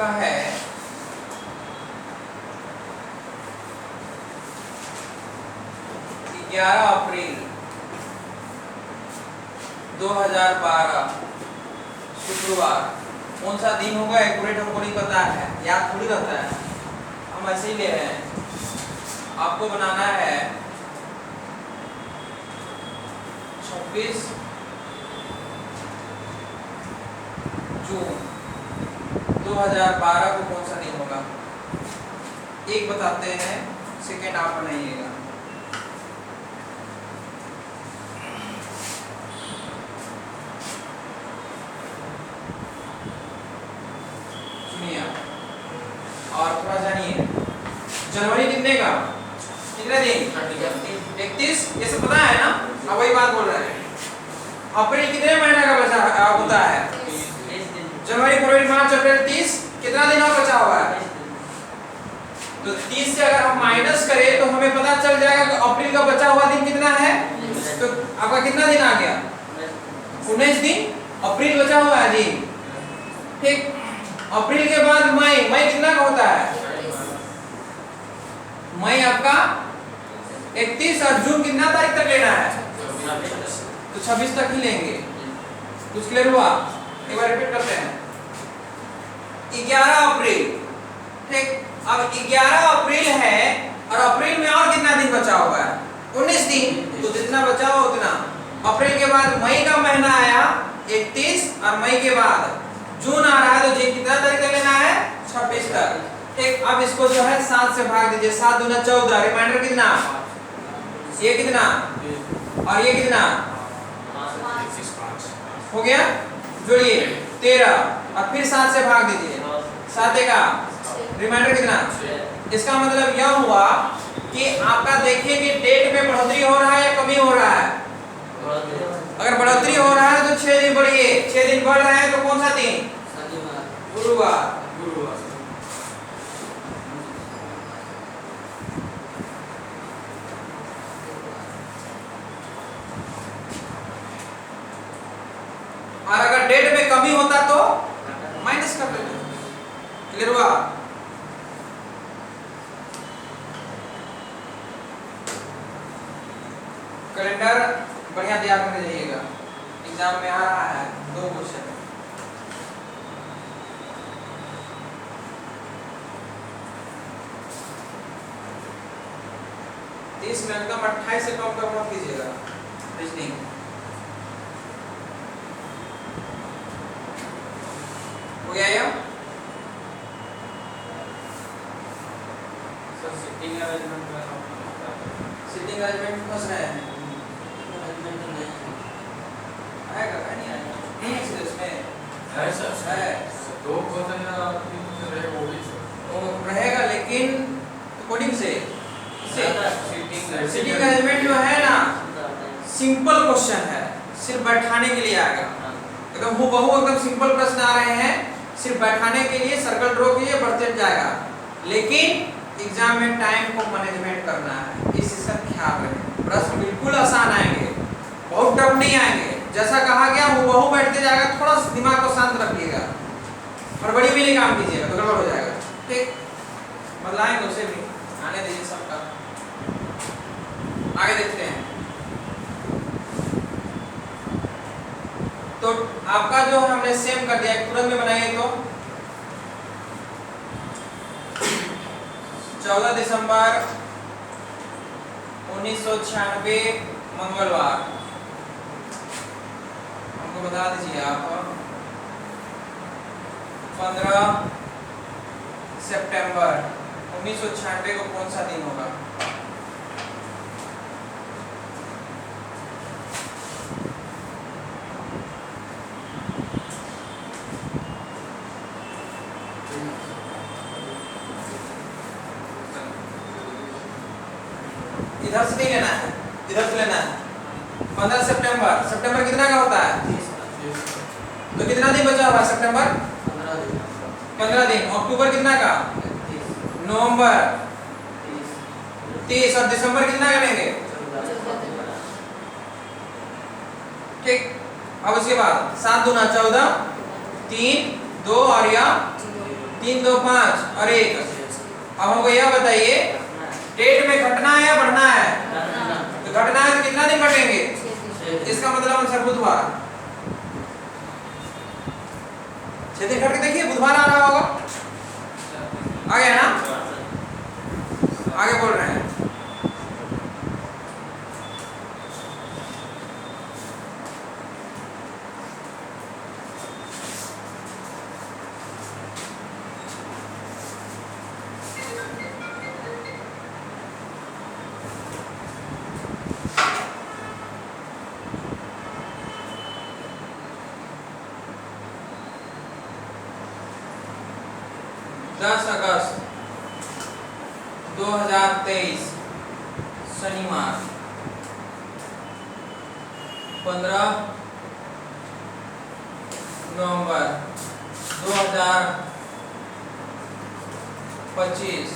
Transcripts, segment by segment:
आपका है 11 अप्रैल 2012 शुक्रवार। कौन सा दिन होगा एक्यूरेट हमको नहीं पता है, याद थोड़ी रहता है, हम ऐसे ही ले रहे हैं। आपको बनाना है 26 जून 2012 को कौन सा दिन होगा। एक बताते हैं, सेकेंड आप बनाइएगा। सुनिए और थोड़ा जानिए, जनवरी कितने का, कितने दिन, 31, ये सब पता है ना, अब वही बात बोल रहे हैं। अप्रैल कितने महीने का बचा होता है, जनवरी फरवरी मार्च अप्रैल 30, कितना दिन और बचा हुआ है। तो 30 से अगर हम माइनस करें तो हमें पता चल जाएगा कि अप्रैल का बचा हुआ दिन कितना है। तो आपका कितना दिन आ गया, 19 दिन अप्रैल बचा हुआ है जी। ठीक, अप्रैल के बाद मई, मई कितना का होता है, मई आपका 31 और जून कितना तारीख तक लेना है, तो 26 तक ही लेंगे। कुछ क्लियर हुआ, एक बार रिपीट करते हैं। 11 अप्रैल, ठीक, अब 11 अप्रैल है और अप्रैल में और कितना दिन बचा हुआ है, 19 दिन, तो जितना बचा हुआ उतना। अप्रैल के बाद मई का महीना आया 31 और मई के बाद जून आ रहा है, तो जी कितना तारीख तक लेना है, 26 तक। ठीक, अब इसको जो है 7 से भाग दीजिए, 7 दूना 14, रिमाइंडर कितना, ये कितना और ये कितना हो गया, जोड़िए 13 और फिर 7 से भाग दीजिए, 7 का रिमाइंडर कितना। इसका मतलब यह हुआ कि आपका देखिए कि डेट में बढ़ोतरी हो रहा है या कमी हो रहा है। अगर बढ़ोतरी हो रहा है तो 6 दिन बढ़िए, 6 दिन बढ़ रहे हैं तो कौन सा दिन, गुरुवार। और अगर डेट में कमी होता तो माइनस कर देते। क्लियर हुआ। कैलेंडर बढ़िया तैयार करके जाइएगा, एग्जाम में आ रहा है 2 क्वेश्चन। तीस में एकदम 28 से कम कर मत कीजिएगा रीजनिंग। हो गया ये सर, सिटिंग अरेंजमेंट फंस रहे हैं, आएगा क्या नहीं आएगा, नहीं है इसमें है सर, है 2 क्वेश्चन रहे वो भी तो रहेगा, लेकिन कोडिंग से सिटिंग अरेंजमेंट जो है ना सिंपल क्वेश्चन है, सिर्फ बैठाने के लिए आएगा, एकदम हूबहू एकदम सिंपल प्रश्न आ रहे हैं, सिर्फ बैठाने के लिए, सर्कल ड्रॉ कीजिए बढ़ते जाएगा। लेकिन एग्जाम में टाइम को मैनेजमेंट करना है, इस चीज का ख्याल रखें। प्रश्न बिल्कुल आसान आएंगे, बहुत टफ नहीं आएंगे, जैसा कहा गया हूबहू बैठते जाएगा, थोड़ा दिमाग को शांत रखिएगा और बड़ी भी नहीं काम कीजिएगा तो गड़बड़ हो जाएगा। ठीक, बदलाएंगे उसे भी, आने दीजिए सबका, आगे देखते हैं। तो आपका जो हमने सेम कर दिया, तुरंत में बनाइए तो 14 दिसंबर 1996 मंगलवार, हमको बता दीजिए आप। 15 सितंबर 1996 को कौन सा दिन होगा। इधर से नहीं लेना है, इधर से लेना है। 15 सितंबर, सितंबर कितना का होता है, तो कितना दिन बचा हुआ है सितंबर, 15 दिन। अक्टूबर कितना का, नवंबर 30 और दिसंबर कितना का लेंगे। ठीक, अब उसके बाद 7 दूना 14, 3 2 और या 3 2 5 और 1। अब हमको यह बताइए डेट में घटना है या बढ़ना है? तो घटना है तो कितना दिन घटेंगे? इसका मतलब आंसर बुधवार। 6 दिन घट के देखिए बुधवार आ रहा होगा। आ गया ना? आगे बोल रहे हैं। अगस्त 2023 शनिवार 15 नवंबर 2025।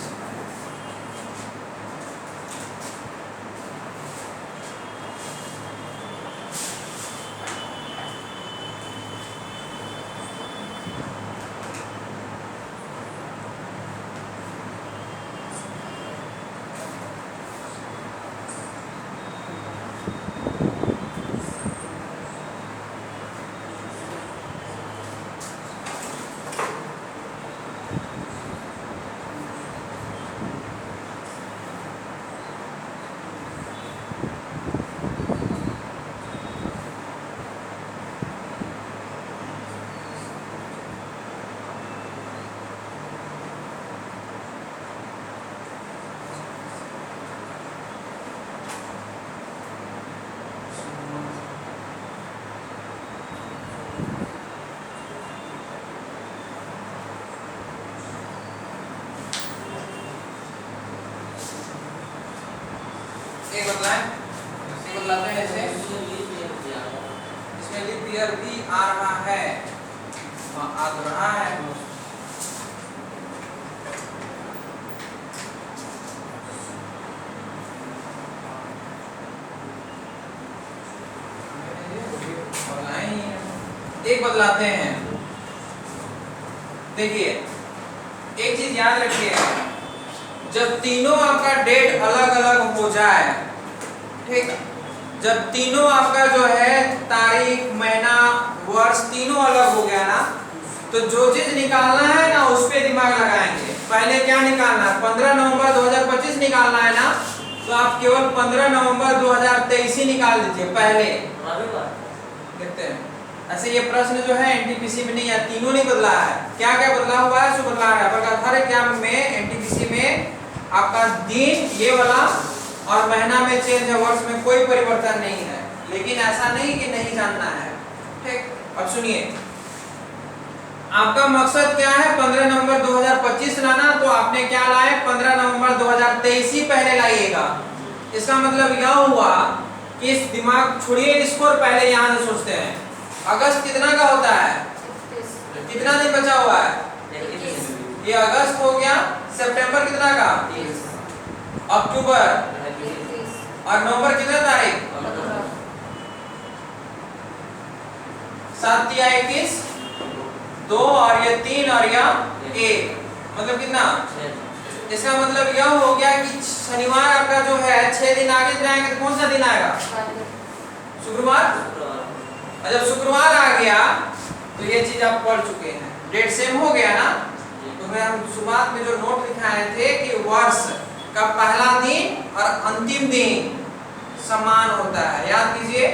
बदलाते हैं ऐसे। इसमें लीप ईयर भी आ रहा है, आ तो रहा है। एक बदलाते हैं। देखिए एक चीज याद रखिए, जब तीनों आपका डेट अलग अलग हो जाए, ठीक, जब तीनों आपका जो है तारीख महीना वर्ष तीनों अलग हो गया ना, तो जो चीज निकालना है ना उस पे दिमाग लगाएंगे। पहले क्या निकालना है? 15 नवंबर 2025 निकालना है ना, तो आप केवल 15 नवंबर 2023 ही निकाल दीजिए पहले। देखते हैं ऐसे ये प्रश्न जो है एनटीपीसी में नहीं है, तीनों नहीं बदला है। क्या क्या बदला हुआ है सो बदला है, पर हर एग्जाम में एनटीपीसी में आपका दिन ये वाला और महीना में चेंज है, वर्ष में कोई परिवर्तन नहीं है। लेकिन ऐसा नहीं कि नहीं जानना है, ठीक। अब सुनिए, आपका मकसद क्या है? 15 नवंबर 2025 लाना, तो आपने क्या लाए? 15 नवंबर 2023 ही पहले लाइएगा। इसका मतलब यह हुआ कि इस दिमाग छोड़िए इसको और पहले यहाँ से सोचते हैं। अगस्त कितना का होता है? कितना दिन बचा हुआ है? ये अगस्त हो गया। सितंबर कितना का? अक्टूबर। और नवंबर कितना तारीख? 7 या 21, 2 और ये 3 और यह 1, मतलब कितना? इसका मतलब यह हो गया कि शनिवार आपका जो है 6 दिन आगे जाएंगे तो कौन सा दिन आएगा? शुक्रवार। और जब शुक्रवार आ गया तो ये चीज आप पढ़ चुके हैं, डेट सेम हो गया ना। तो मैं हम शुरुआत में जो नोट लिखाए थे कि वर्ष का पहला दिन और अंतिम दिन समान होता है, याद कीजिए।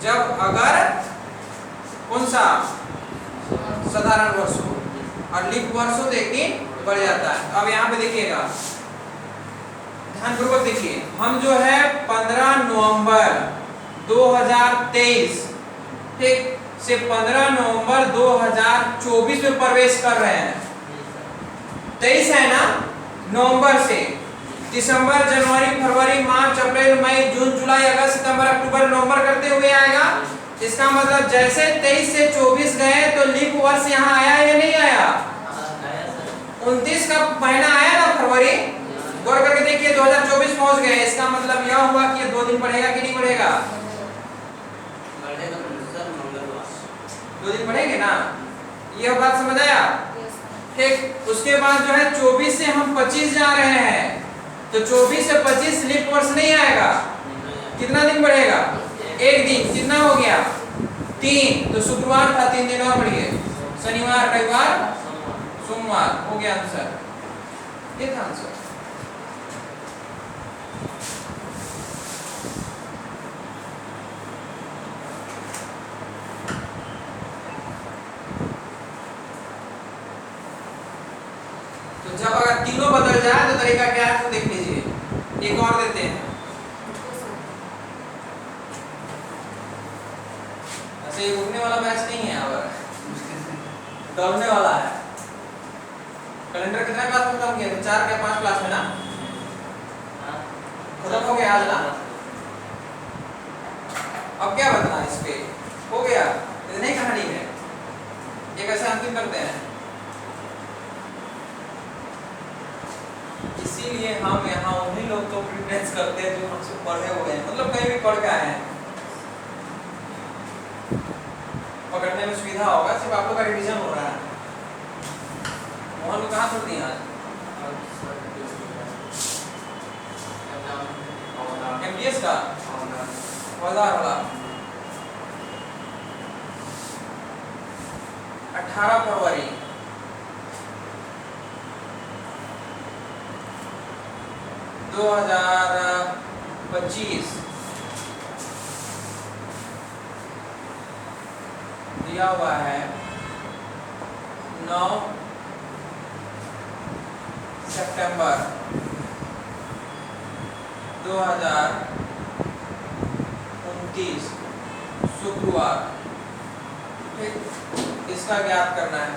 जब अगर कौन सा साधारण वर्ष हो और लीप वर्ष हो तो एक दिन बढ़ जाता है। अब यहाँ पे देखिएगा, ध्यानपूर्वक देखिए, हम जो है 15 नवंबर 2023 ठीक से 15 नवंबर 2024 में प्रवेश कर रहे हैं। 23 है ना, नवंबर से दिसंबर, जनवरी, फरवरी, मार्च, अप्रैल, मई, जून, जुलाई, अगस्त, सितंबर, अक्टूबर, नवंबर करते हुए आएगा। इसका मतलब जैसे 23 से 24 गए तो लीप वर्ष यहाँ आया या नहीं आया? 29 का महीना आया ना, फरवरी। गौर करके देखिए 2024 पहुंच गए। इसका मतलब यह हुआ कि 2 दिन बढ़ेगा कि नहीं बढ़ेगा? 2 दिन बढ़ेंगे ना, यह बात समझ आया? ठीक, उसके बाद जो है 24 से हम 25 जा रहे हैं, तो 24 से 25 लीप वर्ष नहीं आएगा। कितना दिन बढ़ेगा? एक दिन। कितना हो गया? 3। तो शुक्रवार था, 3 दिन और बढ़ गए, शनिवार, रविवार, सोमवार। हो गया आंसर, ये था आंसर। तो जब अगर तीनों बदल जाए तो तरीका क्या है, तो देख लीजिए। एक और देते हैं, ऐसे ही रुकने वाला बैच नहीं है, अब दौड़ने वाला है। कैलेंडर कितना क्लास में खत्म किया? 4 या 5 क्लास में ना खत्म हो गया आज ना। अब क्या बताना इस पे? हो गया, इतनी ही कहानी है। ये कैसे अंतिम करते हैं? इसीलिए हम यहाँ उन्हीं लोग को प्रेफरेंस करते हैं जो हमसे पढ़े हुए हैं, मतलब कहीं भी पढ़ के आए हैं। पकड़ने में सुविधा होगा, सिर्फ आप लोग का रिवीजन हो रहा है। मोहन को कहाँ छोड़ दिए आज? एमटीएस का हवलदार वाला 18 फरवरी 2025 दिया हुआ है। 9 सितंबर 2029 शुक्रवार। ठीक, इसका ज्ञात करना है।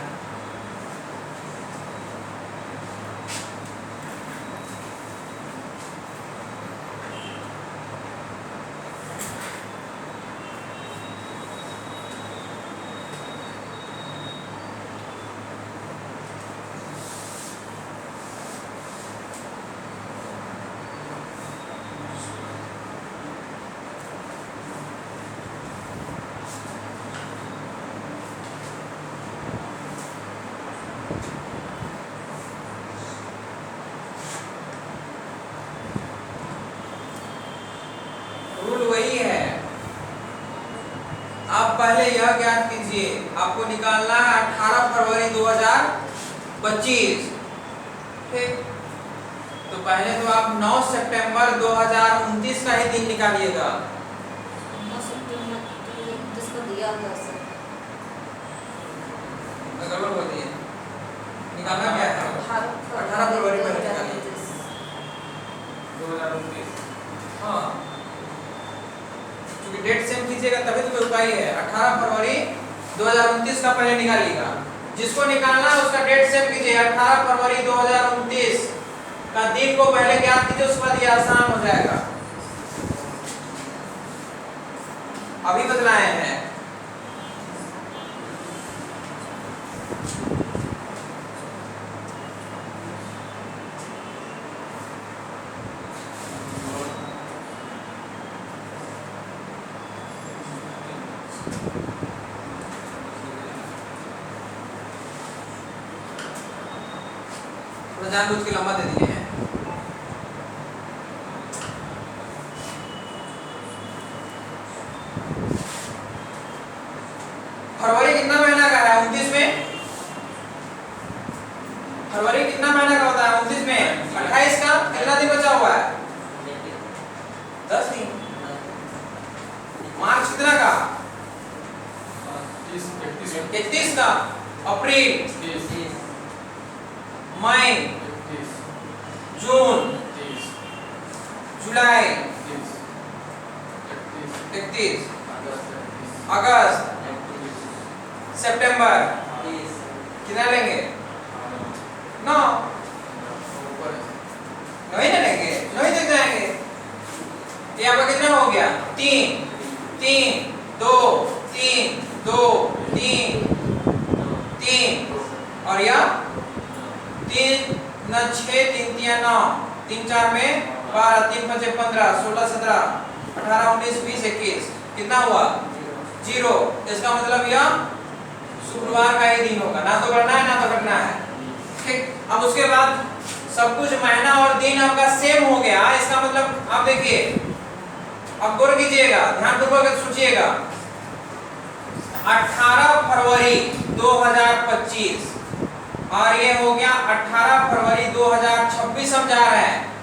पहले यह ज्ञात कीजिए, आपको निकालना है 18 फरवरी 2025। ठीक, तो पहले तो आप 9 सितंबर 2029 का ही दिन निकालिएगा। 9 सितंबर 2029 को दिया हुआ सर, गड़बड़ होती है। निकालना क्या है? 18 फरवरी पहले निकालिए 2029। हाँ, क्योंकि डेट सेम कीजिएगा तभी तो कोई उपाय है। 18 फरवरी 2029 का पहले निकालिएगा। जिसको निकालना है उसका डेट सेम कीजिए। 18 फरवरी 2029 का दिन को पहले ज्ञात कीजिए, उसके बाद ये आसान हो जाएगा। अभी बदलाए हैं। जानबूझ के लंबा दे दिए हैं। फरवरी कितना महीना का है? 29 में। फरवरी कितना महीना का होता है? 29 में। 28 का कितना दिन बचा हुआ है? 10 दिन। मार्च कितना का? 31 का। अप्रैल, मई, जून, जुलाई, 31, अगस्त, सितंबर, कितना लेंगे? 9 नहीं ना लेंगे, नहीं तक जाएंगे। ये आपका कितना हो गया? 3 3 2 3 2 3 3 और यह 3 9 6 3 3 9 3 4 में 12 3 5 15 16 17 18 19 20 21 कितना हुआ? 0। इसका मतलब यह शुक्रवार का ही दिन होगा। ना तो बढ़ना है ना तो घटना है। ठीक, अब उसके बाद सब कुछ महीना और दिन आपका सेम हो गया। इसका मतलब आप देखिए, अब गौर कीजिएगा, ध्यान पूर्वक सोचिएगा। 18 फरवरी 2025 और ये हो गया 18 फरवरी 2026 हम जा रहे हैं।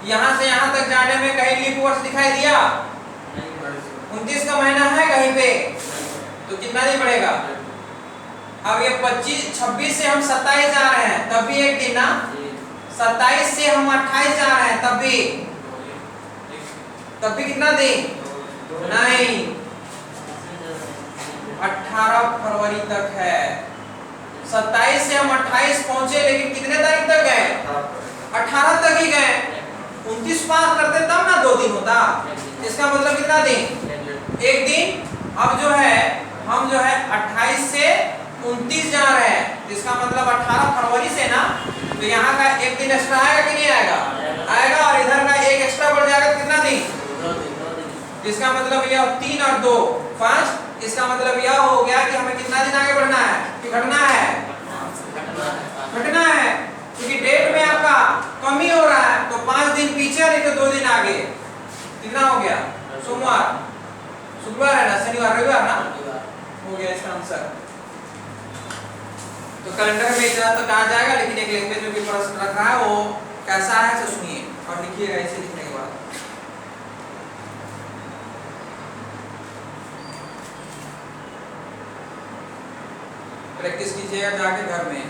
यहां से यहां तक जाने में कहीं लीप वर्ष दिखाई दिया? 29 का महीना है कहीं पे? तो कितना दिन बढ़ेगा? अब ये 26 से हम 27 जा रहे हैं, तब भी एक दिन ना। 27 से हम 28 जा रहे हैं, तब भी कितना दिन? नहीं, 18 फरवरी तक है। 27 से हम 28 पहुंचे, लेकिन कितने तारीख तक गए? 18 तक ही गए। 29 पास करते तब ना 2 दिन होता। इसका मतलब कितना दिन? एक दिन। अब जो है हम जो है 28 से 29 जा रहे हैं, इसका मतलब 18 फरवरी से ना, तो यहाँ का एक दिन एक्स्ट्रा आएगा कि नहीं आएगा? आएगा। और इधर का एक एक्स्ट्रा बढ़ जाएगा, कितना दिन? इसका मतलब यह 3 और 2 5। इसका मतलब यह हो गया कि हमें कितना दिन आगे बढ़ना है कि घटना है? घटना है, क्योंकि डेट में आपका कमी हो रहा है। तो 5 दिन पीछे नहीं तो 2 दिन आगे। कितना हो गया? सोमवार, शुक्रवार है ना, शनिवार रविवार ना, हो गया इसका आंसर। तो कैलेंडर में इतना तक आ जाएगा, लेकिन एक लैंग्वेज में भी प्रश्न रख रहा है, वो कैसा है तो सुनिए और लिखिएगा इसे लिखने के बाद। प्रैक्टिस कीजिएगा जाके घर में।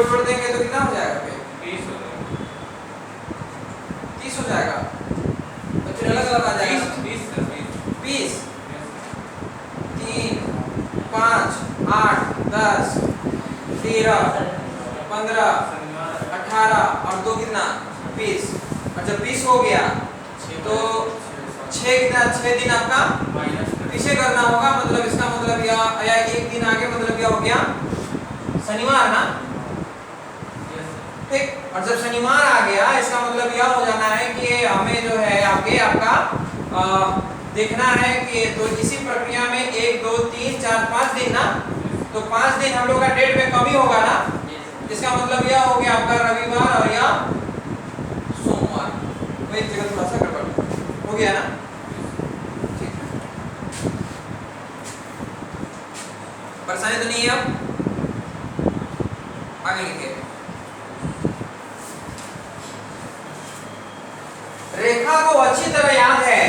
जोड़ देंगे तो कितना हो जाएगा? 30 हो जाएगा। तो फिर अलग अलग आ जाएगा। 20 3 5 8 10 13 15 18 और 2 कितना? 20। और जब 20 हो गया तो 6 दिन आपका पीछे करना होगा। मतलब इसका मतलब यह एक दिन आगे, मतलब यह हो गया शनिवार ना। ठीक, और जब शनिवार आ गया इसका मतलब यह हो जाना है कि हमें जो है आगे आपका देखना है कि तो इसी प्रक्रिया में 1 2 3 4 5 दिन ना, तो 5 दिन हम लोग का डेट में कमी होगा ना। इसका मतलब यह हो गया आपका रविवार और या सोमवार। वही जगह थोड़ा सा गड़बड़ हो गया ना। ठीक, परेशानी तो नहीं है। अब आगे लिखिए। रेखा को अच्छी तरह याद है,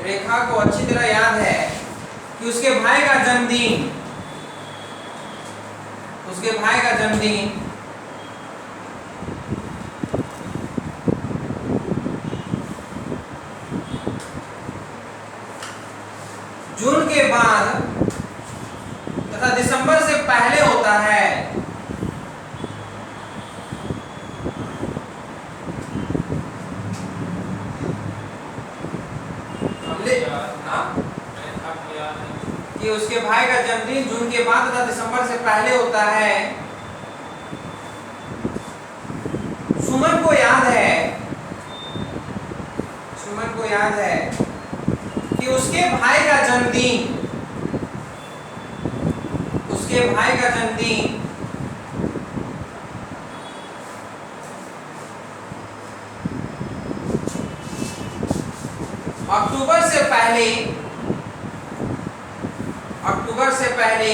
रेखा को अच्छी तरह याद है कि उसके भाई का जन्मदिन जून के बाद तथा दिसंबर से पहले होता है। कि उसके भाई का जन्मदिन जून के बाद तथा दिसंबर से पहले होता है। सुमन को याद है कि उसके भाई का जन्मदिन अक्टूबर से पहले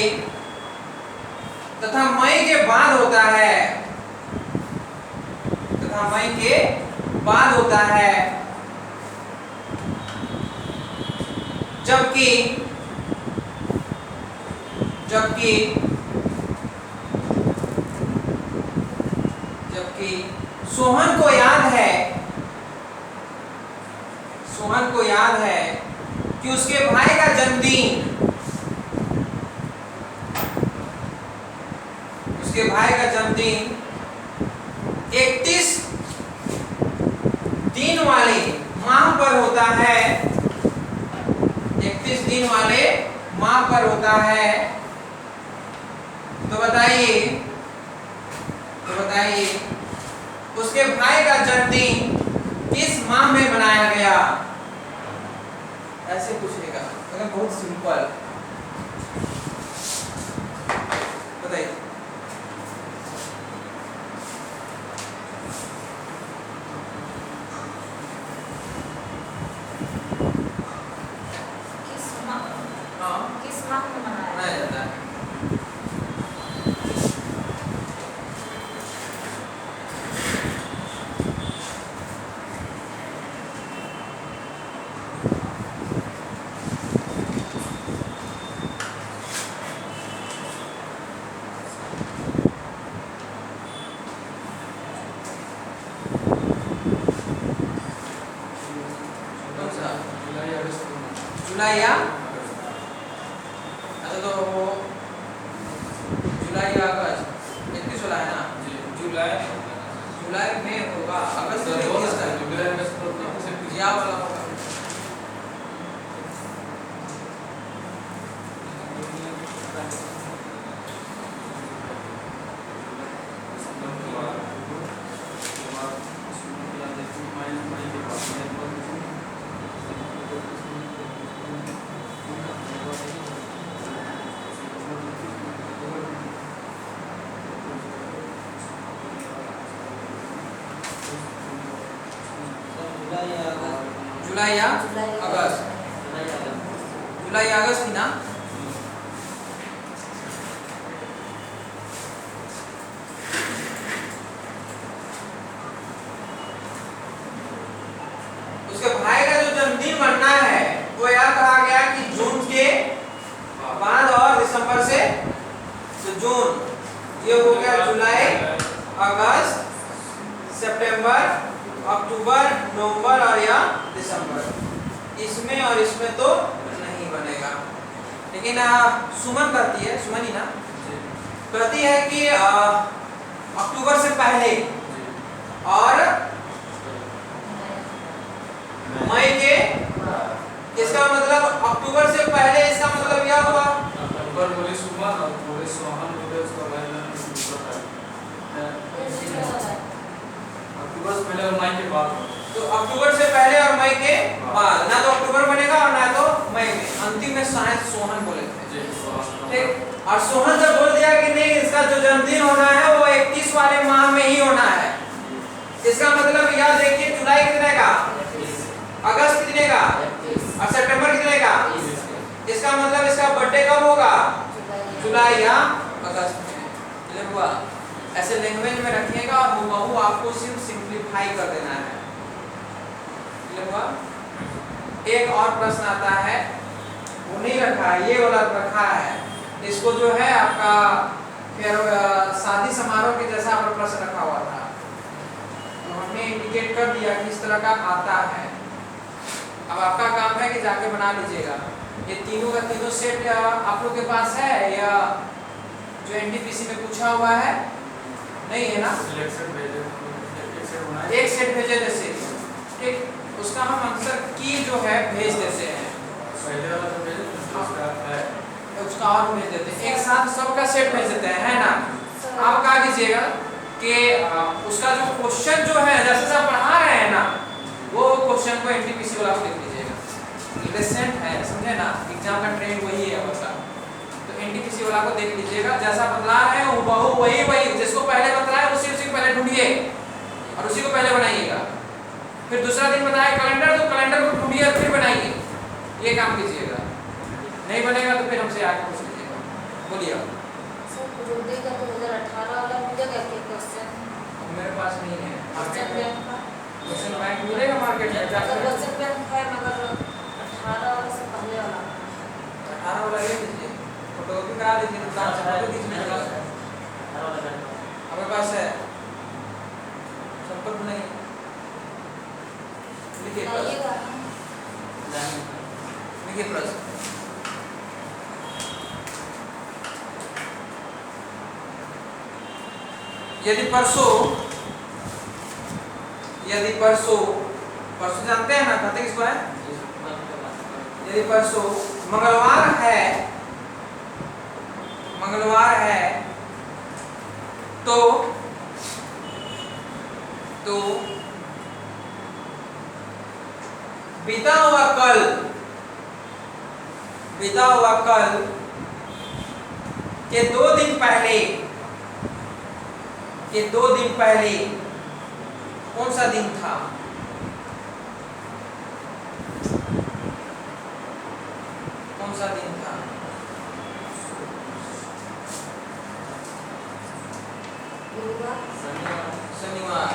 तथा मई के बाद होता है। बाद होता है, जबकि सोहन को याद है कि उसके भाई का जन्मदिन 31 दिन वाले माह पर होता है, 31 दिन वाले माह पर होता है। तो बताइए उसके भाई का जन्मदिन किस माह में मनाया गया? ऐसे पूछेगा, अगर बहुत सिंपल। बताइए। किस माह में मनाया जाता है? जुलाई या अच्छा, तो जुलाई या अगस्त 31 वाला है ना? जुलाई में होगा, अगस्त में 31 है, जुलाई अगस्त या वाला होगा। जुलाई या अगस्त? जुलाई या अगस्त थी ना? उसके भाई का जो जन्मदिन बनना है वो यह कहा गया कि जून के बाद और दिसंबर से, तो जून ये हो गया, जुलाई, अगस्त, सितंबर, अक्टूबर, नवंबर और या दिसंबर। इसमें और इसमें तो नहीं बनेगा। लेकिन सुमन कहती है, सुमन ही ना कहती है कि अक्टूबर से पहले और मई के, इसका मतलब अक्टूबर से पहले, इसका मतलब यह हुआ अक्टूबर बोले सुमन और बोले सोहन बोले उसका भाई अक्टूबर से पहले और मई के बाद। तो अक्टूबर से पहले और मई के बाद, ना तो अक्टूबर बनेगा और ना तो मई में, अंतिम में शायद सोहन बोले थे। ठीक, और सोहन जब बोल दिया कि नहीं इसका जो जन्मदिन होना है वो 31 वाले माह में ही होना है, इसका मतलब यह देखिए जुलाई कितने का, अगस्त कितने का और सितंबर कितने का, इसका मतलब इसका बर्थडे कब होगा? जुलाई या अगस्त में। क्लियर हुआ? ऐसे लैंग्वेज में रखिएगा और हुबहू आपको सिर्फ सिंपलीफाई कर देना है। क्लियर हुआ? एक और प्रश्न आता है, वो नहीं रखा है, ये वाला रखा है, इसको जो है आपका फिर शादी समारोह के जैसा आपका प्रश्न रखा हुआ था, तो हमने इंडिकेट कर दिया कि इस तरह का आता है। अब आपका काम है कि जाके बना लीजिएगा। ये तीनों का तीनों सेट आप लोग के पास है या जो एनटीपीसी में पूछा हुआ है? नहीं है ना? एक सेट भेजे जैसे, ठीक, उसका हम आंसर की जो है भेज देते हैं, उसका और भेज देते हैं, एक साथ सबका सेट भेज देते हैं, है ना? आप क्या कीजिएगा कि उसका जो क्वेश्चन जो है जैसे आप पढ़ा रहे हैं ना, वो क्वेश्चन को एनटीपीसी वाला को लिख लीजिएगा। रिसेंट है, समझे ना? एग्जाम का ट्रेंड वही है उसका, तो एनटीपीसी वाला को देख लीजिएगा, जैसा बतला रहे हैं वो वही जिसको पहले बतलाए उसी को पहले ढूंढिए और उसी को पहले बनाइएगा। फिर दूसरा दिन बताए कैलेंडर, तो कैलेंडर को ढूंढिए और फिर बनाइए, ये काम कीजिएगा। नहीं बनेगा तो फिर हमसे आगे पूछ लीजिएगा। बोलिए। सर रुपये का 2018 वाला मिलेगा क्या क्वेश्चन? मेरे पास नहीं है। क्वेश्चन बैंक मिलेगा मार्केट में अगर जाकर बचत बैंक है मगर 18 वाला से पहले वाला 18 वाला ले लीजिए, फोटोकॉपी करा लीजिए, दुकान से फोटो खींच लीजिए। आपके पास है संपर्क नहीं, लिखिए प्रश्न, लाइएगा लिखिए प्रश्न। यदि परसों जानते हैं ना, कहते किसको है? यदि परसों मंगलवार है तो बीता हुआ कल के 2 दिन पहले कौन सा दिन था? कौन सा दिन था? गुरुवार शनिवार,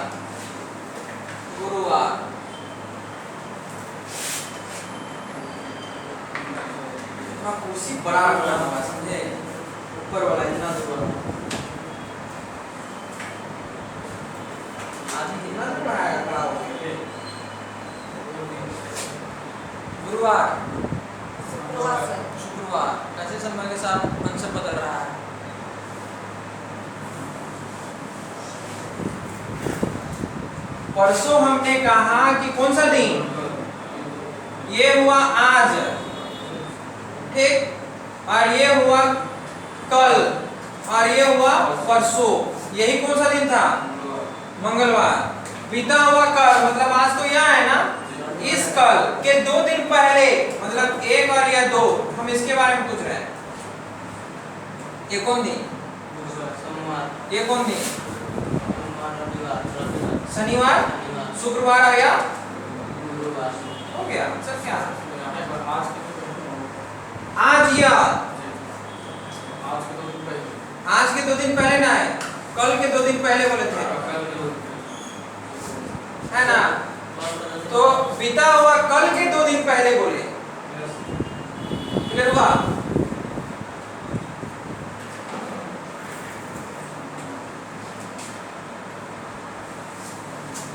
गुरुवार। इतना कुर्सी बड़ा रखना होगा, समझे? ऊपर वाला इतना तो बड़ा, आदमी कितना तो बड़ा है, बड़ा हो गया। गुरुवार, शुक्रवार, कैसे समय के साथ आंसर बदल रहा है? परसों हमने कहा कि कौन सा दिन? ये हुआ आज, ठीक, और ये हुआ कल, और ये हुआ परसों। यही कौन सा दिन था? मंगलवार। बीता हुआ कल मतलब आज तो यह है ना, इस कल के 2 दिन पहले मतलब 1 और या 2, हम इसके बारे में पूछ रहे हैं। ये कौन दिन? ये कौन दिन? शनिवार, शुक्रवार या हो गया आंसर क्या? आज या आज के 2 दिन पहले ना है, कल के 2 दिन पहले बोले थे, है ना? तो बीता हुआ कल के 2 दिन पहले बोले। क्लियर हुआ?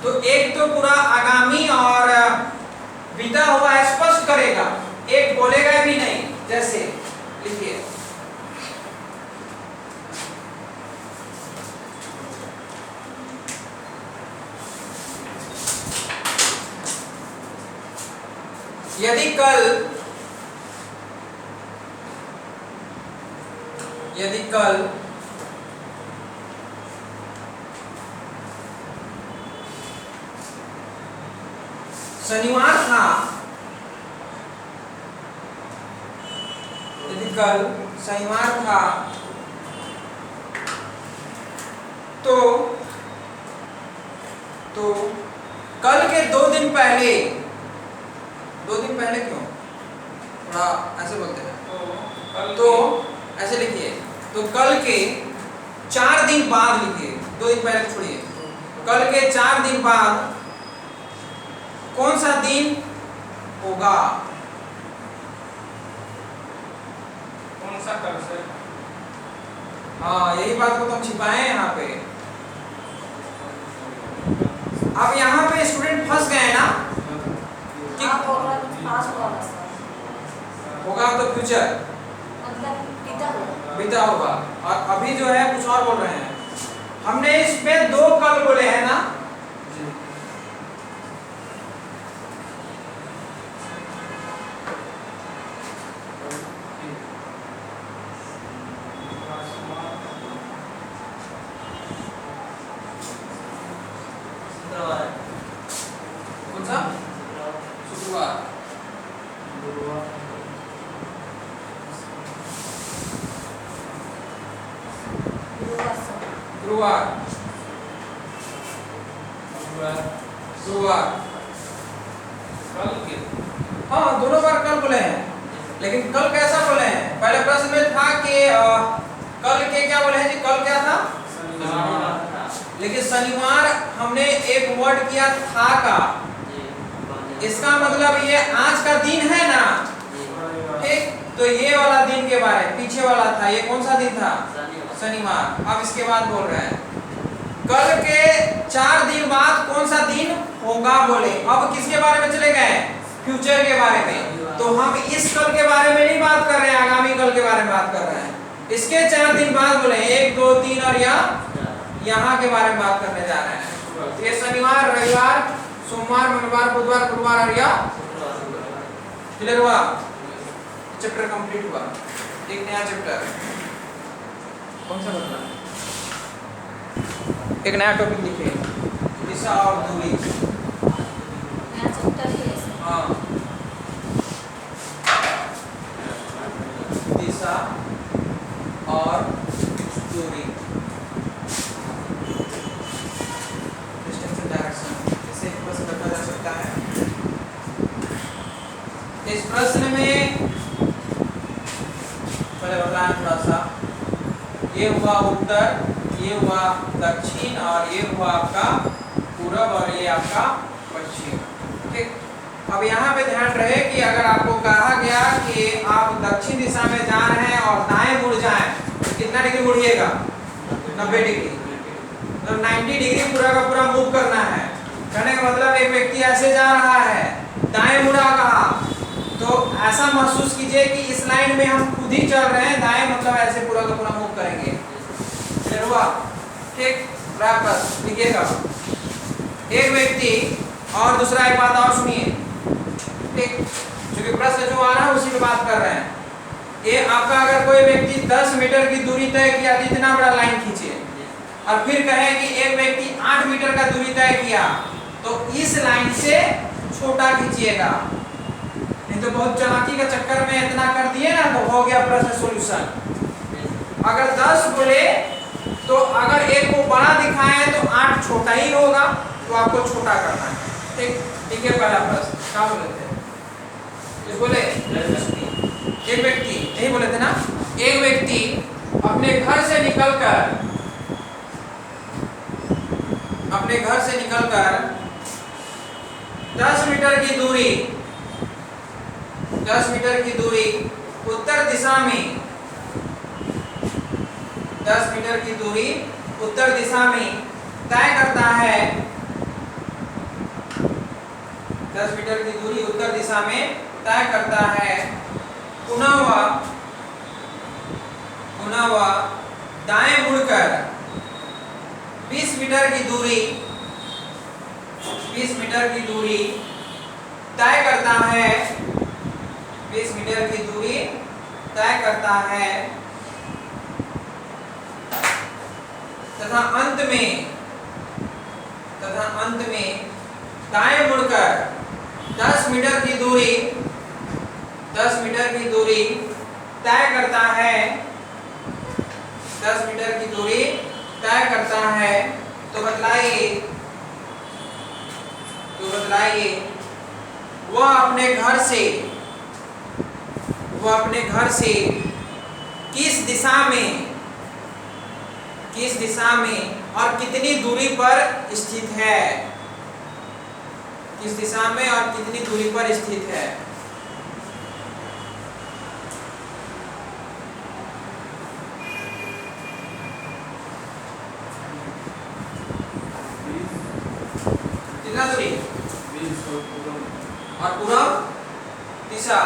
तो एक तो पूरा आगामी और बीता हुआ स्पष्ट करेगा, एक बोलेगा भी नहीं। जैसे लिखिए, यदि कल शनिवार था, यदि कल शनिवार था तो कल के 2 दिन पहले, 2 दिन पहले क्यों? थोड़ा ऐसे बोलते हैं तो ऐसे लिखिए, तो कल के 4 दिन बाद लिखिए, 2 दिन पहले छोड़िए, कल के 4 दिन बाद कौन सा दिन होगा? कौन सा कल से? हाँ, यही बात को तो हम छिपाए हैं यहाँ पे। अब यहाँ पे स्टूडेंट फंस गए ना कि होगा तो फ्यूचर मतलब बीता होगा, और अभी जो है कुछ और बोल रहे हैं। हमने इसमें 2 कल बोले हैं ना, कौन सा? शुक्रवार, गुरुवार, गुरुवार, कल के? हाँ, दोनों बार कल बोले हैं, लेकिन कल कैसा बोले हैं? पहले प्रश्न में था कि कल के क्या बोले हैं जी? कल क्या था? लेकिन ये शनिवार हमने एक वर्ड किया था का, इसका मतलब ये आज का दिन है ना, ठीक। तो ये वाला दिन के बारे में पीछे वाला था, ये कौन सा दिन था? शनिवार। अब इसके बाद बोल रहे हैं कल के 4 दिन बाद कौन सा दिन होगा बोले। अब किसके बारे में चले गए? फ्यूचर के बारे में। तो हम इस कल के बारे में नहीं बात कर रहे हैं, आगामी कल के बारे में बात कर रहे हैं। इसके 4 दिन बाद बोले 1 2 3 और यहाँ के बारे में बात करने जा रहे हैं। ये शनिवार, रविवार, सोमवार, मंगलवार, बुधवार, गुरुवार और क्लियर हुआ? चैप्टर कंप्लीट हुआ। एक नया चैप्टर कौन सा बदला? एक नया टॉपिक लिखे, दिशा और दूरी। नया चैप्टर है इसमें। हाँ, दिशा और दूरी, डिस्टेंस एंड डायरेक्शन। इसे एक प्रश्न रखा जा सकता है। इस प्रश्न में पहले बताएं थोड़ा सा। ये हुआ उत्तर, ये हुआ दक्षिण और ये हुआ आपका पूरब और ये आपका पश्चिम, ठीक। अब यहाँ पे ध्यान रहे कि अगर आपको कहा गया कि आप दक्षिण दिशा में जा रहे हैं और दाएं मुड़ जाएं तो कितना डिग्री मुड़िएगा? 90 डिग्री, मतलब 90 डिग्री पूरा का पूरा मूव करना है। कहने का मतलब एक व्यक्ति ऐसे जा रहा है, दाएं मुड़ा कहा, तो ऐसा महसूस कीजिए कि इस लाइन में हम खुद ही चल रहे हैं, दाएं मतलब ऐसे पूरा का पूरा मूव करेंगे। क्लियर हुआ? ठीक। बस लिखिएगा। एक व्यक्ति और दूसरा एक बात और सुनिए, ठीक, क्योंकि प्रश्न जो आ रहा है उसी पे बात कर रहे हैं। ये आपका अगर कोई व्यक्ति 10 मीटर की दूरी तय किया तो इतना बड़ा लाइन खींचिए, और फिर कहे कि एक व्यक्ति 8 मीटर का दूरी तय किया तो इस लाइन से छोटा खींचिएगा। नहीं तो बहुत चालाकी का चक्कर में इतना कर दिए ना तो हो गया प्रश्न सॉल्यूशन। अगर 10 बोले तो अगर एक को बड़ा दिखाए तो 8 छोटा ही होगा, तो आपको छोटा करना है, ठीक। ठीक है, पहला प्रश्न क्या बोले थे? ये बोले एक व्यक्ति, यही बोले थे ना, एक व्यक्ति अपने घर से निकलकर 10 मीटर की दूरी उत्तर दिशा में 10 मीटर की दूरी उत्तर दिशा में तय करता है। 10 मीटर की दूरी उत्तर दिशा में तय करता है। पुनः वह दाएं मुड़कर 20 मीटर की दूरी तय करता है। 20 मीटर की दूरी तय करता है तथा अंत में दाएं मुड़कर 10 मीटर की दूरी तय करता है। 10 मीटर की दूरी तय करता है। तो बतलाइए वह अपने घर से किस दिशा में और कितनी दूरी पर स्थित है? किस दिशा में और कितनी दूरी पर स्थित है? कितना दूरी? 20 और पूरब दिशा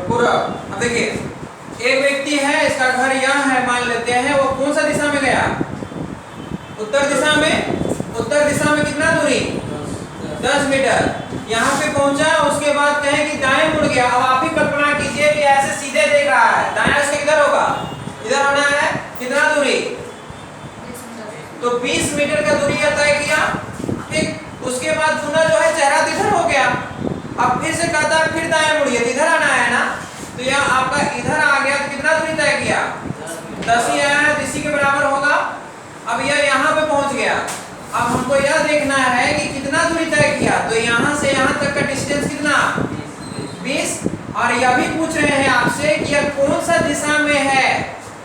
पूरब। अब देखिए एक व्यक्ति है, इसका घर यहाँ है मान लेते हैं, वो कौन सा दिशा में गया? उत्तर दिशा में कितना दूरी? 10 मीटर। यहाँ पे पहुंचा, उसके बाद कहे कि दाएं मुड़ गया। अब आप ही कल्पना कीजिए कि ऐसे तो 20 मीटर का दूरी यह तय किया। ठीक, उसके बाद पुनः जो है चेहरा इधर हो गया। अब फिर से कहता है फिर दाएं मुड़िए, इधर आना है ना, तो यह आपका इधर आ गया। तो कितना दूरी तय किया? 10 ही आया है, तो इसी के बराबर होगा। अब यह यहाँ पे पहुंच गया। अब हमको यह देखना है कि कितना दूरी तय किया। तो यहाँ से यहाँ तक का डिस्टेंस कितना? 20। और यह भी पूछ रहे हैं आपसे कि यह कौन सा दिशा में है,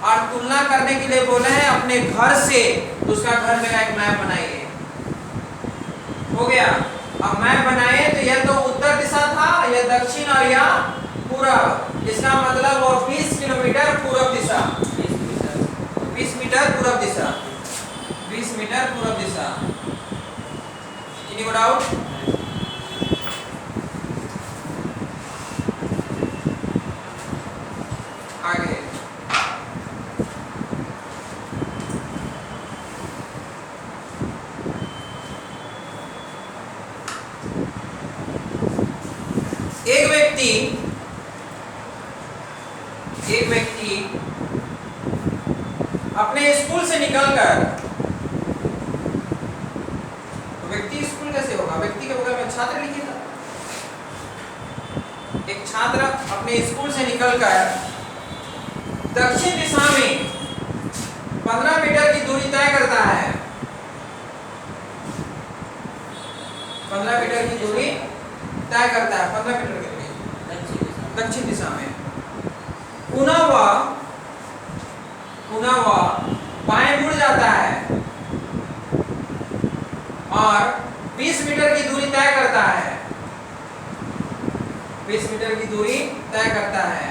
और तुलना करने के लिए बोले हैं अपने घर से। तो उसका घर में एक मैप बनाइए। हो गया। अब मैप बनाए तो यह तो उत्तर दिशा था, यह दक्षिण और यह पूरब। इसका मतलब वो 20 किलोमीटर पूरब दिशा, 20 मीटर पूरब दिशा, 20 मीटर पूरब दिशा। Any doubt? आगे एक व्यक्ति अपने स्कूल से निकलकर, तो व्यक्ति स्कूल कैसे होगा? व्यक्ति के बगल में छात्र लिखिएगा। एक छात्र अपने स्कूल से निकलकर दक्षिण दिशा में 15 मीटर की दूरी तय करता है। 15 मीटर की दूरी तय करता है, 15 मीटर की दूरी दक्षिण दिशा में। पुनः वह बाएं मुड़ जाता है और 20 मीटर की दूरी तय करता है। 20 मीटर की दूरी तय करता है।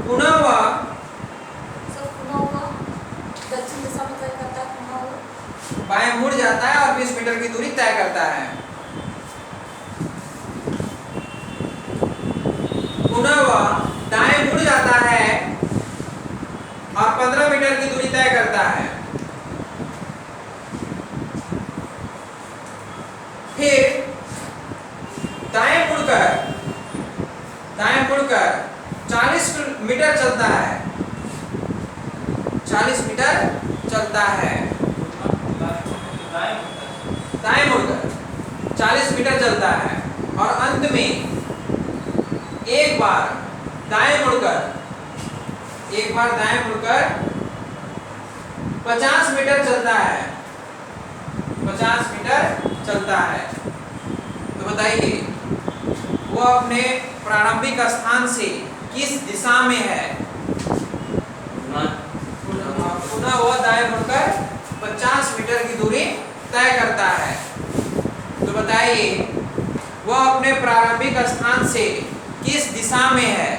पुनः वह दक्षिण दिशा में तय करता है, पुनः वह बाएं मुड़ जाता है और 20 मीटर की दूरी तय करता है। पुनः वह दाएं मुड़ जाता है और 15 मीटर की दूरी तय करता है। फिर दाएं मुड़कर 40 मीटर चलता है। 40 मीटर चलता है। दाएं मुड़कर 40 मीटर चलता है और अंत में एक बार दाएं मुड़कर 50 मीटर चलता है। 50 मीटर चलता है। तो बताइए वो अपने प्रारंभिक स्थान से किस दिशा में है? पुनः वह दाएं मुड़कर 50 मीटर की दूरी तय करता है। तो बताइए वह अपने प्रारंभिक स्थान से किस दिशा में है?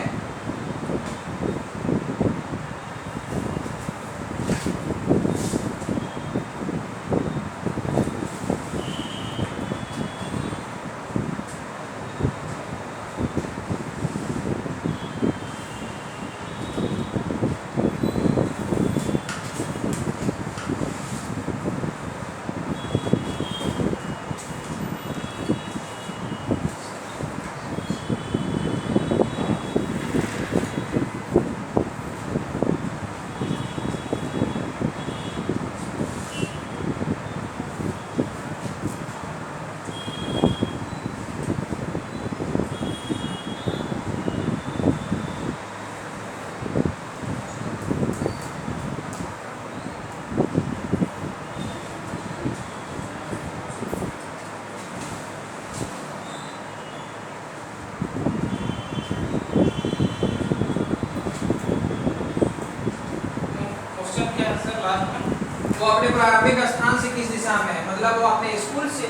वो अपने प्रारंभिक स्थान से किस दिशा में है? मतलब वो अपने स्कूल से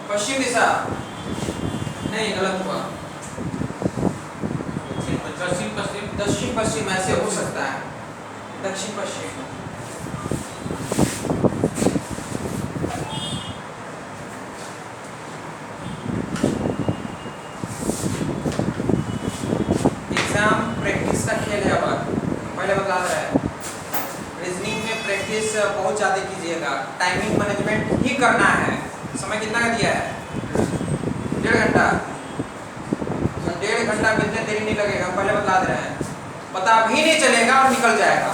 पश्चिम दिशा नहीं, गलत हुआ। दक्षिण पश्चिम ऐसे हो सकता है। दक्षिण पश्चिम प्रैक्टिस का खेल है। अब पहले बता रहा है रीजनिंग में प्रैक्टिस बहुत ज़्यादा कीजिएगा। टाइमिंग मैनेजमेंट ही करना है। समय कितना का दिया है? 1.5 घंटा। घंटा बिजने देरी नहीं लगेगा, पहले बता दे रहे हैं, पता भी नहीं चलेगा और निकल जाएगा।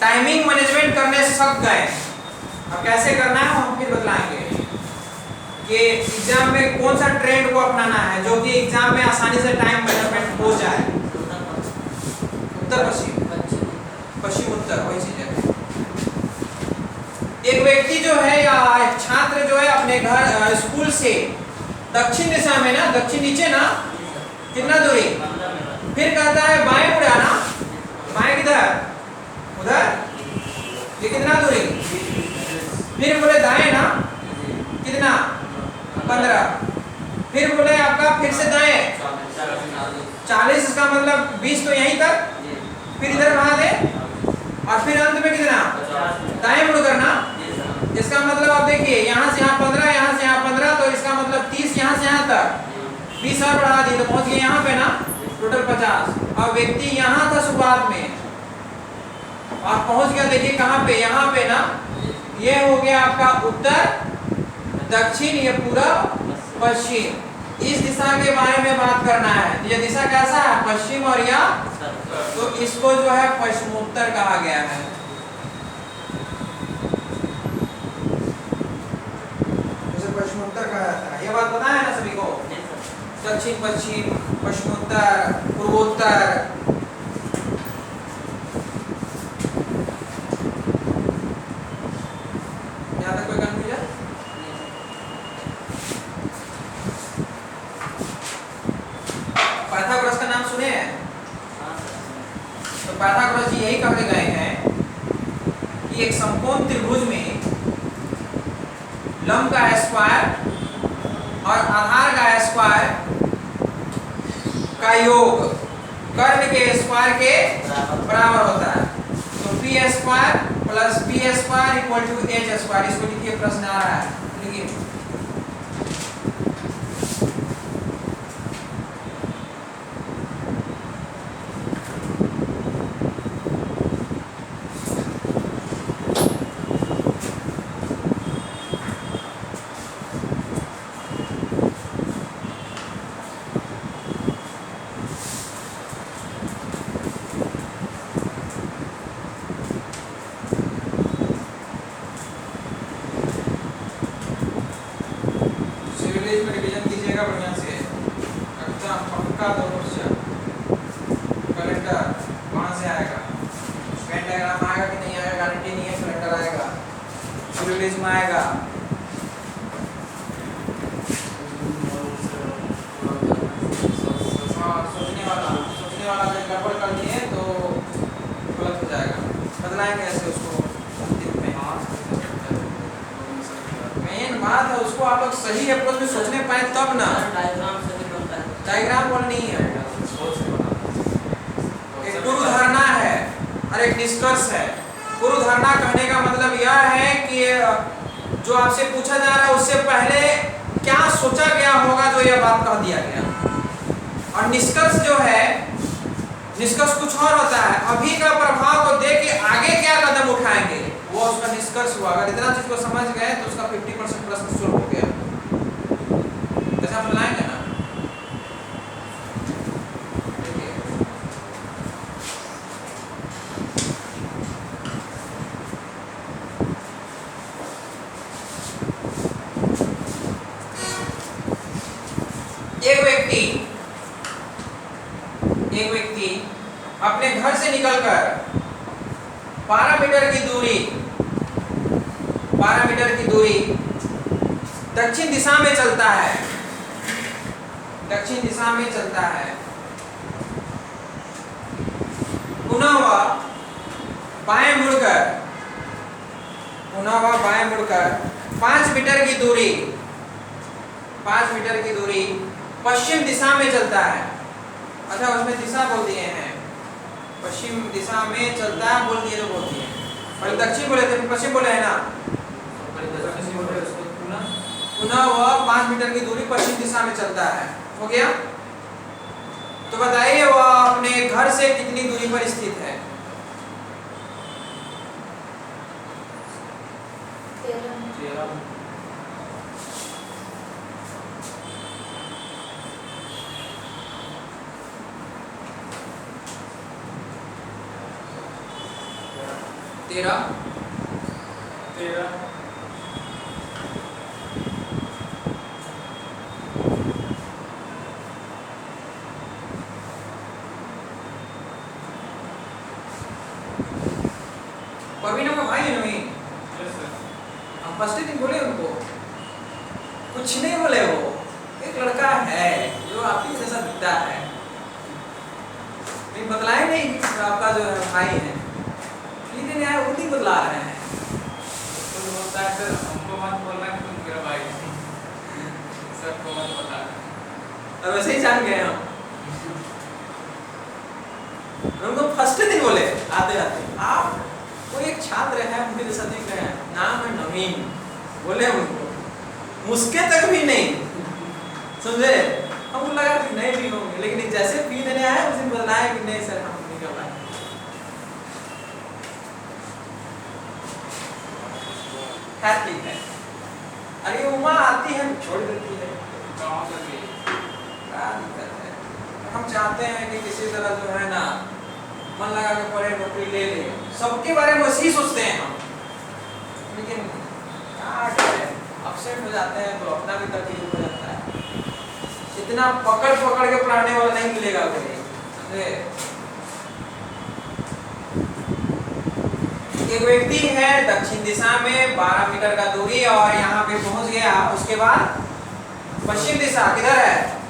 टाइमिंग मैनेजमेंट करने से सब गए। अब कैसे करना है हम फिर बतलाएंगे कि एग्जाम में कौन सा ट्रेंड को अपनाना है जो कि एग्जाम में आसानी से टाइम मैनेजमेंट हो जाए। उत्तर पश्चिम, पश्चिम उत्तर, वही चीज है। एक व्यक्ति जो है या छात्र जो है अपने घर स्कूल से दक्षिण दिशा में ना, दक्षिण नीचे ना, कितना दूरी, फिर कहता है बाएं मुड़ाना, बाएं किधर, उधर, ये कितना दूरी, फिर बोले दाएं ना, कितना, 15, फिर बोले आपका फिर से दाएं 40, इसका मतलब 20 तो यहीं तक, फिर इधर बढ़ा दे और फिर अंत में कितना, दाएं मुड़ करना। इसका मतलब आप देखिए यहाँ से यहाँ 15, यहाँ से यहाँ 15, तो इसका मतलब 30 यहाँ से यहाँ तक, 20 और बढ़ा दी तो पहुंच गए यहाँ पे ना, टोटल 50। अब व्यक्ति यहाँ था शुरुआत में और पहुंच गया, देखिए कहाँ पे, यहाँ पे ना, ये हो गया आपका उत्तर, दक्षिण, ये पूरा पश्चिम। इस दिशा के बारे में बात करना है, ये दिशा कैसा है, पश्चिम और या, तो इसको जो है पश्चिमोत्तर कहा गया है। पश्चिमोत्तर कहा जाता है, ये बात पता है ना सभी को। दक्षिण पश्चिम, पश्चिमोत्तर, पूर्वोत्तर। यहाँ तक कोई कंफ्यूजन? पाइथागोरस का नाम सुने हैं? तो पाइथागोरस जी यही कहते गए हैं कि एक समकोण त्रिभुज में लंब का स्क्वायर और आधार का स्क्वायर का योग कर्ण के स्क्वायर के बराबर होता है। तो p square plus b square equal to h square. इसको लिखिए, प्रश्न आ रहा है, लिखिए। सही अप्रोच में सोचने पाए तब ना, डायग्राम बोल नहीं है, एक पूर्व धारणा है और एक निष्कर्ष है। पूर्व धारणा कहने का मतलब यह है कि जो आपसे पूछा जा रहा है उससे पहले क्या सोचा गया होगा जो यह बात कह दिया गया, और निष्कर्ष जो है, निष्कर्ष कुछ और होता है। अभी का प्रभाव को देख के आगे क्या कदम उठाएंगे वो उसका निष्कर्ष हुआ। अगर इतना चीज को समझ गए तो उसका 50% प्रश्न सोल्व हो गया। ऐसा बताएंगे ना, एक व्यक्ति अपने घर से निकलकर 12 मीटर की दूरी दक्षिण दिशा में चलता है, दक्षिण दिशा में चलता है। पुनः वह बाएं मुड़कर 5 मीटर की दूरी पश्चिम दिशा में चलता है। अच्छा, उसमें दिशा बोल दिए हैं, पश्चिम दिशा में चलता है बोल दिए तो बोल दिए, पहले दक्षिण बोले थे, पश्चिम बोले है ना। पुनः वह 5 मीटर की दूरी पश्चिम दिशा में चलता है। हो गया? तो बताइए वह अपने घर से कितनी दूरी पर स्थित है? 13 13 13 परवीन का भाई है नवीन। यस सर हम फर्स्ट दिन बोले उनको, कुछ नहीं बोले वो, एक लड़का है जो आपकी जैसा दिखता है, नहीं बतलाए नहीं कि आपका जो है भाई है, लेकिन यार उन्हीं बतला रहे हैं। तो बोलता है सर हमको मत बोलना कि तुम मेरा भाई हो। सर को मत बता। और वैसे ही जान गए हम। उनको फर्स्ट दिन बोले आते आते, आप कोई एक छात्र है उनके जैसा दिख रहे हैं, नाम है नवीन, बोले उनको, मुस्के तक भी नहीं, समझे? हमको लगा कि नहीं भी होंगे, लेकिन जैसे फी देने आए उस दिन बताया कि नहीं सर हम नहीं कर पाए। खैर ठीक है। अरे उमा आती है छोड़ देती है, गाँव से भी क्या दिक्कत है? हम चाहते हैं कि किसी तरह जो है ना मन लगा के पढ़े, नौकरी ले ले, सबके बारे में वैसे ही सोचते हैं हम, लेकिन क्या करें, अपसेट हो जाते हैं तो अपना भी तकलीफ हो जाता है। इतना पकड़ पकड़ के पढ़ाने वाला नहीं मिलेगा कोई, समझे? एक व्यक्ति है दक्षिण दिशा में 12 मीटर का दूरी और यहाँ पे पहुंच गया, उसके बाद पश्चिम दिशा किधर है?